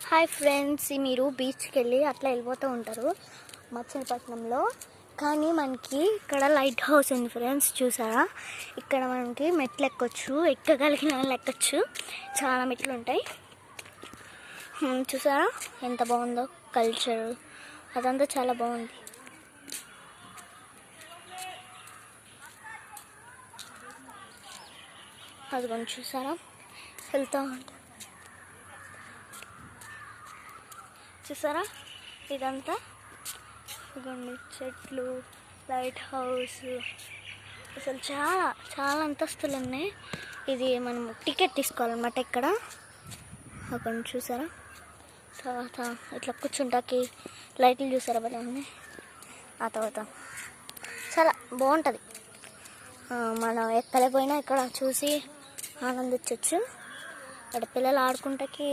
Hi friends, మీరు బీచ్కి వెళ్ళి అట్లా వెళ్ళిపోతూ ఉంటారు మచిలీపట్నంలో. కానీ మనకి ఇక్కడ లైట్ హౌస్ ఉంది ఫ్రెండ్స్, చూసారా? ఇక్కడ మనకి మెట్లు ఎక్కొచ్చు, ఎక్కగలిగిన వాళ్ళు ఎక్కొచ్చు. చాలా మెట్లు ఉంటాయి. చూసారా ఎంత బాగుందో కల్చర్, అదంతా చాలా బాగుంది. అదిగోండి చూసారా వెళ్తూ ఉంటా, చూసారా? ఇదంతా ఇదిగోండి చెట్లు, లైట్ హౌస్. అసలు చాలా చాలా అంతస్తులు ఉన్నాయి. ఇది మనం టికెట్ తీసుకోవాలన్నమాట ఇక్కడ. అక్కడ చూసారా? తర్వాత ఇట్లా కూర్చుంటాకి లైట్లు చూసారా భలే ఉన్నాయి. ఆ తర్వాత చాలా బాగుంటుంది. మనం ఎక్కలేకపోయినా ఇక్కడ చూసి ఆనందించవచ్చు. అక్కడ పిల్లలు ఆడుకుంటాకి